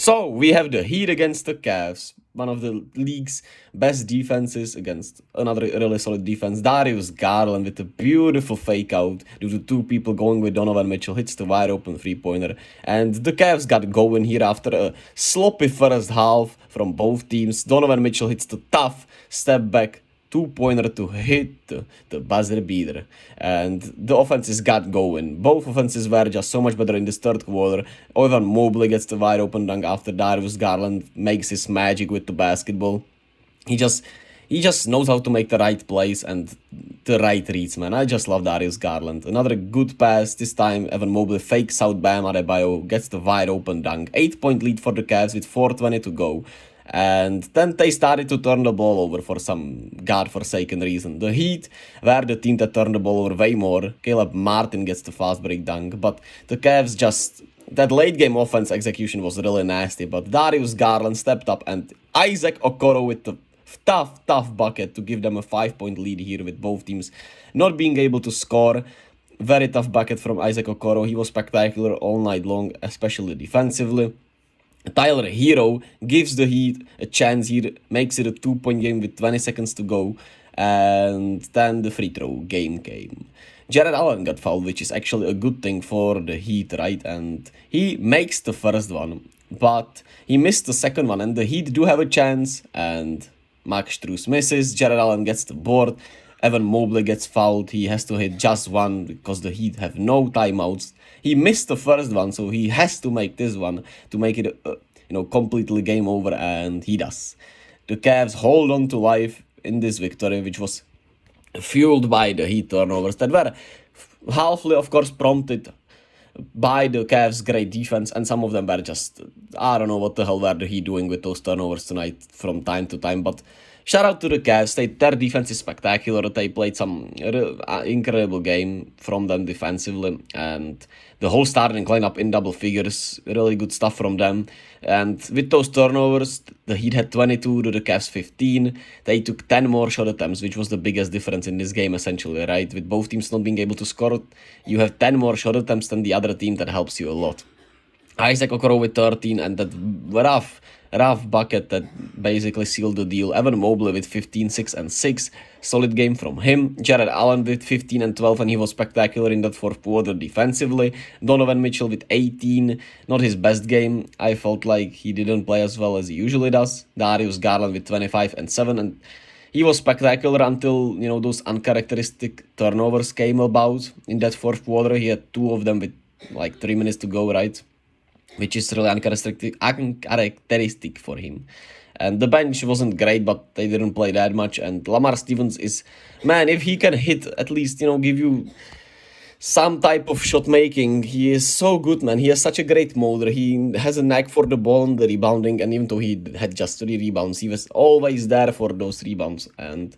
So we have the Heat against the Cavs, one of the league's best defenses against another really solid defense. Darius Garland with a beautiful fake out due to two people going with Donovan Mitchell, hits the wide open three-pointer. And the Cavs got going here after a sloppy first half from both teams. Donovan Mitchell hits the tough step back two-pointer to hit the buzzer beater. And the offenses got going. Both offenses were just so much better in this third quarter. Evan Mobley gets the wide open dunk after Darius Garland makes his magic with the basketball. He just knows how to make the right plays and the right reads, man. I just love Darius Garland. Another good pass. This time, Evan Mobley fakes out Bam Adebayo, gets the wide open dunk. 8-point lead for the Cavs with 4:20 to go. And then they started to turn the ball over for some godforsaken reason. The Heat were the team that turned the ball over way more. Caleb Martin gets the fast break dunk, but the Cavs just... That late game offense execution was really nasty, but Darius Garland stepped up and Isaac Okoro with the tough bucket to give them a 5-point lead here with both teams not being able to score. Very tough bucket from Isaac Okoro. He was spectacular all night long, especially defensively. Tyler Hero gives the Heat a chance here, makes it a 2-point game with 20 seconds to go, and then the free throw game came. Jared Allen got fouled, which is actually a good thing for the Heat, right? And he makes the first one, but he missed the second one, and the Heat do have a chance, and Max Strus misses, Jared Allen gets the board, Evan Mobley gets fouled, he has to hit just one because the Heat have no timeouts. He missed the first one, so he has to make this one to make it, completely game over, and he does. The Cavs hold on to life in this victory, which was fueled by the Heat turnovers that were halfly, of course, prompted by the Cavs' great defense, and some of them were just, I don't know what the hell were the Heat doing with those turnovers tonight from time to time, but shout out to the Cavs. Their defense is spectacular. They played some incredible game from them defensively, and the whole starting lineup in double figures, really good stuff from them. And with those turnovers, the Heat had 22 to the Cavs 15. They took 10 more shot attempts, which was the biggest difference in this game essentially, right? With both teams not being able to score, you have 10 more shot attempts than the other team. That helps you a lot. Isaac Okoro with 13 and that rough bucket that basically sealed the deal. Evan Mobley with 15, 6, and 6. Solid game from him. Jared Allen with 15 and 12, and he was spectacular in that fourth quarter defensively. Donovan Mitchell with 18. Not his best game. I felt like he didn't play as well as he usually does. Darius Garland with 25 and 7, and he was spectacular until, those uncharacteristic turnovers came about in that fourth quarter. He had 2 of them with like 3 minutes to go, right? Which is really uncharacteristic for him. And the bench wasn't great, but they didn't play that much. And Lamar Stevens is, man, if he can hit, at least, give you some type of shot making, he is so good, man. He has such a great motor. He has a knack for the ball and the rebounding. And even though he had just 3 rebounds, he was always there for those rebounds. And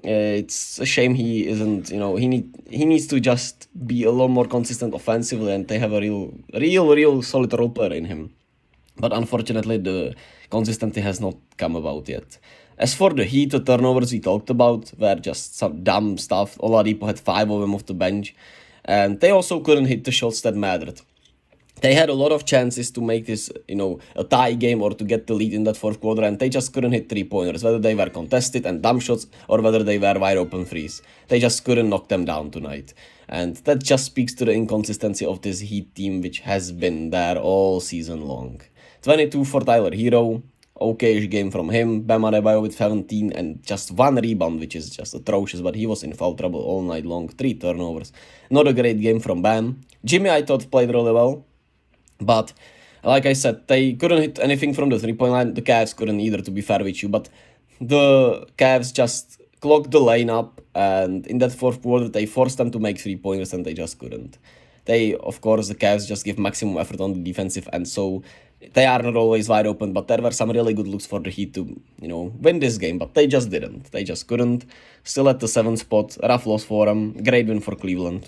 it's a shame he isn't, he needs to just be a lot more consistent offensively, and they have a real solid role player in him. But unfortunately, the consistency has not come about yet. As for the Heat, the turnovers we talked about were just some dumb stuff. Oladipo had 5 of them off the bench, and they also couldn't hit the shots that mattered. They had a lot of chances to make this, a tie game or to get the lead in that fourth quarter, and they just couldn't hit 3-pointers, whether they were contested and dumb shots or whether they were wide open threes. They just couldn't knock them down tonight. And that just speaks to the inconsistency of this Heat team, which has been there all season long. 22 for Tyler Hero. Okay-ish game from him. Bam Adebayo with 17 and just 1 rebound, which is just atrocious, but he was in foul trouble all night long. 3 turnovers. Not a great game from Bam. Jimmy, I thought, played really well. But, like I said, they couldn't hit anything from the 3-point line. The Cavs couldn't either, to be fair with you. But the Cavs just clogged the lane up. And in that fourth quarter, they forced them to make 3-pointers, and they just couldn't. Of course, the Cavs just give maximum effort on the defensive end. So they are not always wide open. But there were some really good looks for the Heat to, win this game. But they just didn't. They just couldn't. Still at the 7th spot. Rough loss for them. Great win for Cleveland.